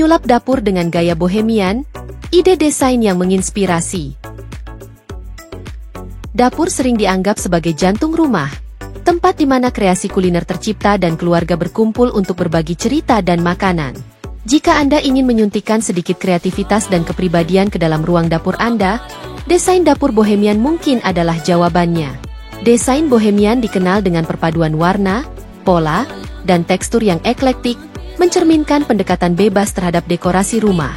Menyulap dapur dengan gaya bohemian, ide desain yang menginspirasi. Dapur sering dianggap sebagai jantung rumah, tempat di mana kreasi kuliner tercipta dan keluarga berkumpul untuk berbagi cerita dan makanan. Jika Anda ingin menyuntikkan sedikit kreativitas dan kepribadian ke dalam ruang dapur Anda, desain dapur bohemian mungkin adalah jawabannya. Desain bohemian dikenal dengan perpaduan warna, pola, dan tekstur yang eklektik, mencerminkan pendekatan bebas terhadap dekorasi rumah.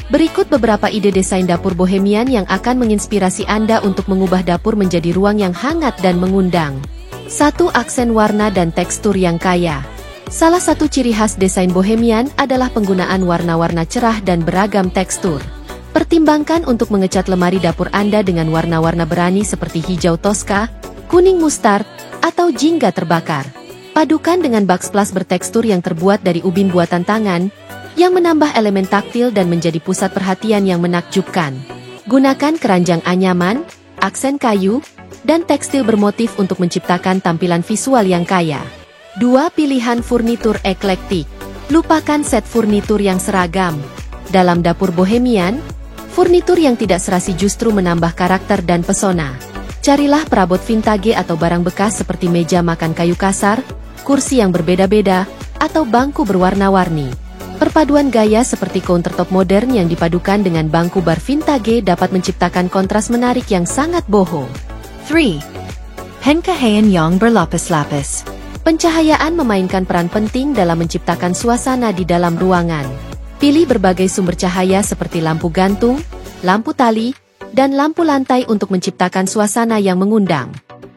Berikut beberapa ide desain dapur bohemian yang akan menginspirasi Anda untuk mengubah dapur menjadi ruang yang hangat dan mengundang. 1. Aksen warna dan tekstur yang kaya. Salah satu ciri khas desain bohemian adalah penggunaan warna-warna cerah dan beragam tekstur. Pertimbangkan untuk mengecat lemari dapur Anda dengan warna-warna berani seperti hijau toska, kuning mustard, atau jingga terbakar. Padukan dengan backsplash bertekstur yang terbuat dari ubin buatan tangan, yang menambah elemen taktil dan menjadi pusat perhatian yang menakjubkan. Gunakan keranjang anyaman, aksen kayu, dan tekstil bermotif untuk menciptakan tampilan visual yang kaya. 2. Pilihan furnitur eklektik. Lupakan set furnitur yang seragam. Dalam dapur bohemian, furnitur yang tidak serasi justru menambah karakter dan pesona. Carilah perabot vintage atau barang bekas seperti meja makan kayu kasar, kursi yang berbeda-beda, atau bangku berwarna-warni. Perpaduan gaya seperti countertop modern yang dipadukan dengan bangku bar vintage dapat menciptakan kontras menarik yang sangat boho. 3. Pencahayaan yang berlapis-lapis. Pencahayaan memainkan peran penting dalam menciptakan suasana di dalam ruangan. Pilih berbagai sumber cahaya seperti lampu gantung, lampu tali, dan lampu lantai untuk menciptakan suasana yang mengundang.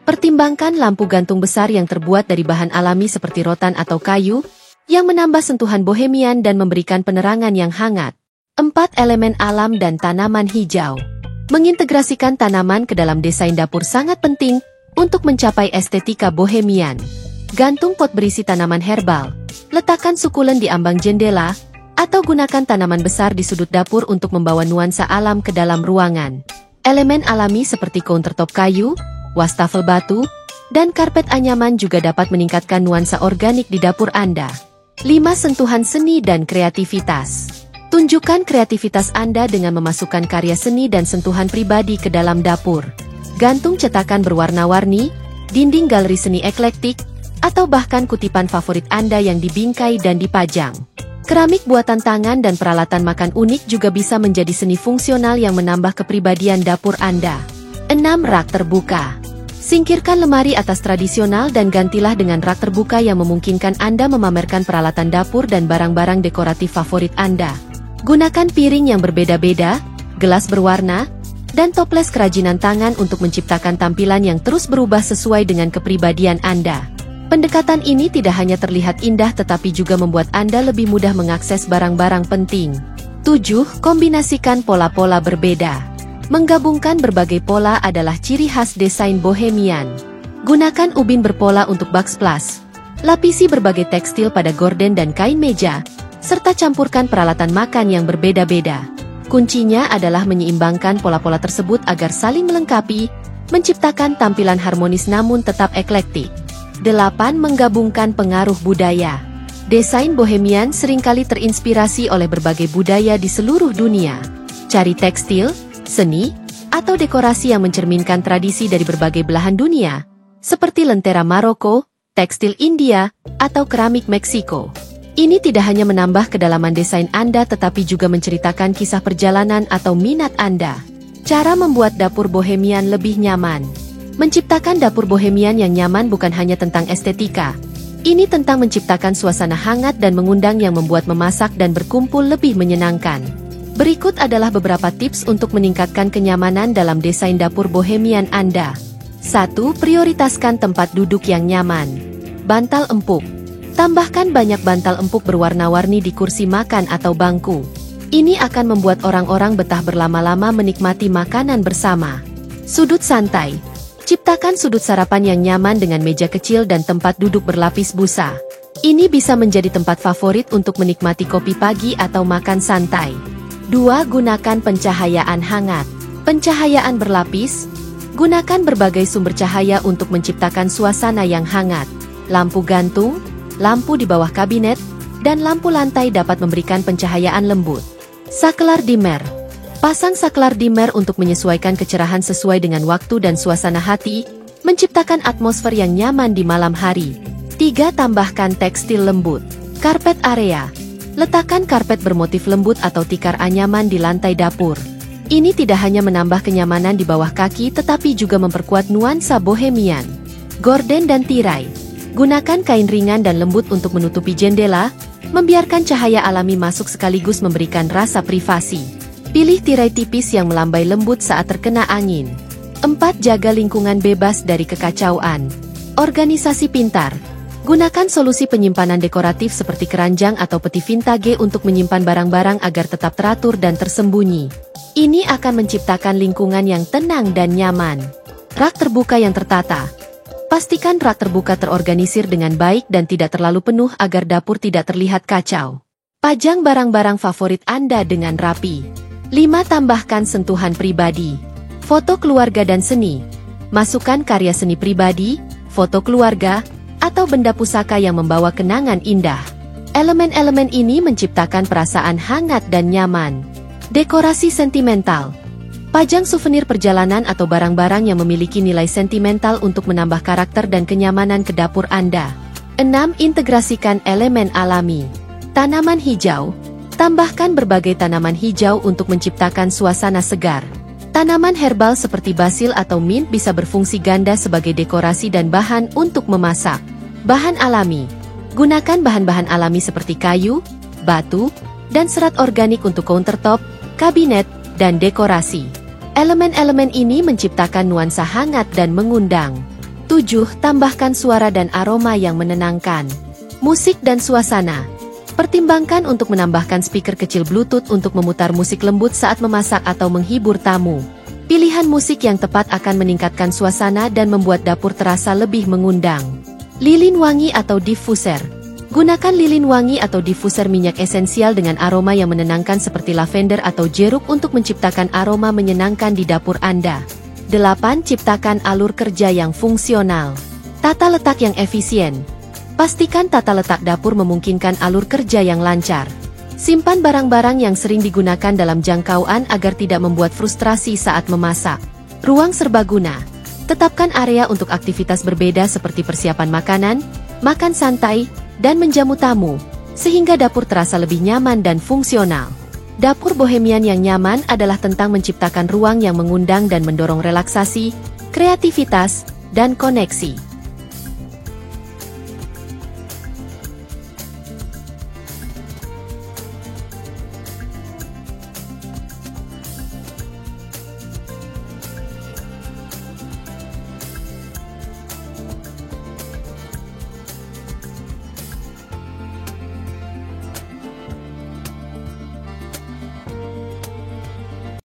Pertimbangkan lampu gantung besar yang terbuat dari bahan alami seperti rotan atau kayu, yang menambah sentuhan bohemian dan memberikan penerangan yang hangat. 4. Elemen alam dan tanaman hijau. Mengintegrasikan tanaman ke dalam desain dapur sangat penting untuk mencapai estetika bohemian. Gantung pot berisi tanaman herbal, letakkan sukulen di ambang jendela, atau gunakan tanaman besar di sudut dapur untuk membawa nuansa alam ke dalam ruangan. Elemen alami seperti countertop kayu, wastafel batu, dan karpet anyaman juga dapat meningkatkan nuansa organik di dapur Anda. 5. Sentuhan seni dan kreativitas. Tunjukkan kreativitas Anda dengan memasukkan karya seni dan sentuhan pribadi ke dalam dapur. Gantung cetakan berwarna-warni, dinding galeri seni eklektik, atau bahkan kutipan favorit Anda yang dibingkai dan dipajang. Keramik buatan tangan dan peralatan makan unik juga bisa menjadi seni fungsional yang menambah kepribadian dapur Anda. 6. Rak terbuka. Singkirkan lemari atas tradisional dan gantilah dengan rak terbuka yang memungkinkan Anda memamerkan peralatan dapur dan barang-barang dekoratif favorit Anda. Gunakan piring yang berbeda-beda, gelas berwarna, dan toples kerajinan tangan untuk menciptakan tampilan yang terus berubah sesuai dengan kepribadian Anda. Pendekatan ini tidak hanya terlihat indah tetapi juga membuat Anda lebih mudah mengakses barang-barang penting. 7. Kombinasikan pola-pola berbeda. Menggabungkan berbagai pola adalah ciri khas desain bohemian. Gunakan ubin berpola untuk backsplash. Lapisi berbagai tekstil pada gorden dan kain meja, serta campurkan peralatan makan yang berbeda-beda. Kuncinya adalah menyeimbangkan pola-pola tersebut agar saling melengkapi, menciptakan tampilan harmonis namun tetap eklektik. 8. Menggabungkan pengaruh budaya. Desain bohemian seringkali terinspirasi oleh berbagai budaya di seluruh dunia. Cari tekstil, seni, atau dekorasi yang mencerminkan tradisi dari berbagai belahan dunia, seperti lentera Maroko, tekstil India, atau keramik Meksiko. Ini tidak hanya menambah kedalaman desain Anda tetapi juga menceritakan kisah perjalanan atau minat Anda. Cara membuat dapur bohemian lebih nyaman. Menciptakan dapur bohemian yang nyaman bukan hanya tentang estetika. Ini tentang menciptakan suasana hangat dan mengundang yang membuat memasak dan berkumpul lebih menyenangkan. Berikut adalah beberapa tips untuk meningkatkan kenyamanan dalam desain dapur bohemian Anda. 1. Prioritaskan tempat duduk yang nyaman. Bantal empuk. Tambahkan banyak bantal empuk berwarna-warni di kursi makan atau bangku. Ini akan membuat orang-orang betah berlama-lama menikmati makanan bersama. Sudut santai. Ciptakan sudut sarapan yang nyaman dengan meja kecil dan tempat duduk berlapis busa. Ini bisa menjadi tempat favorit untuk menikmati kopi pagi atau makan santai. 2. Gunakan pencahayaan hangat. Pencahayaan berlapis. Gunakan berbagai sumber cahaya untuk menciptakan suasana yang hangat. Lampu gantung, lampu di bawah kabinet, dan lampu lantai dapat memberikan pencahayaan lembut. Saklar dimmer. Pasang saklar dimmer untuk menyesuaikan kecerahan sesuai dengan waktu dan suasana hati, menciptakan atmosfer yang nyaman di malam hari. 3. Tambahkan tekstil lembut. Karpet area. Letakkan karpet bermotif lembut atau tikar anyaman di lantai dapur. Ini tidak hanya menambah kenyamanan di bawah kaki tetapi juga memperkuat nuansa bohemian. Gorden dan tirai. Gunakan kain ringan dan lembut untuk menutupi jendela, membiarkan cahaya alami masuk sekaligus memberikan rasa privasi. Pilih tirai tipis yang melambai lembut saat terkena angin. 4. Jaga lingkungan bebas dari kekacauan. Organisasi pintar. Gunakan solusi penyimpanan dekoratif seperti keranjang atau peti vintage untuk menyimpan barang-barang agar tetap teratur dan tersembunyi. Ini akan menciptakan lingkungan yang tenang dan nyaman. Rak terbuka yang tertata. Pastikan rak terbuka terorganisir dengan baik dan tidak terlalu penuh agar dapur tidak terlihat kacau. Pajang barang-barang favorit Anda dengan rapi. 5. Tambahkan sentuhan pribadi. Foto keluarga dan seni. Masukkan karya seni pribadi, foto keluarga, atau benda pusaka yang membawa kenangan indah. Elemen-elemen ini menciptakan perasaan hangat dan nyaman. Dekorasi sentimental. Pajang souvenir perjalanan atau barang-barang yang memiliki nilai sentimental untuk menambah karakter dan kenyamanan ke dapur Anda. 6. Integrasikan elemen alami. Tanaman hijau. Tambahkan berbagai tanaman hijau untuk menciptakan suasana segar. Tanaman herbal seperti basil atau mint bisa berfungsi ganda sebagai dekorasi dan bahan untuk memasak. Bahan alami. Gunakan bahan-bahan alami seperti kayu, batu, dan serat organik untuk countertop, kabinet, dan dekorasi. Elemen-elemen ini menciptakan nuansa hangat dan mengundang. 7. Tambahkan suara dan aroma yang menenangkan. Musik dan suasana. Pertimbangkan untuk menambahkan speaker kecil Bluetooth untuk memutar musik lembut saat memasak atau menghibur tamu. Pilihan musik yang tepat akan meningkatkan suasana dan membuat dapur terasa lebih mengundang. Lilin wangi atau diffuser. Gunakan lilin wangi atau diffuser minyak esensial dengan aroma yang menenangkan seperti lavender atau jeruk untuk menciptakan aroma menyenangkan di dapur Anda. 8. Ciptakan alur kerja yang fungsional. Tata letak yang efisien. Pastikan tata letak dapur memungkinkan alur kerja yang lancar. Simpan barang-barang yang sering digunakan dalam jangkauan agar tidak membuat frustrasi saat memasak. Ruang serbaguna. Tetapkan area untuk aktivitas berbeda seperti persiapan makanan, makan santai, dan menjamu tamu, sehingga dapur terasa lebih nyaman dan fungsional. Dapur bohemian yang nyaman adalah tentang menciptakan ruang yang mengundang dan mendorong relaksasi, kreativitas, dan koneksi.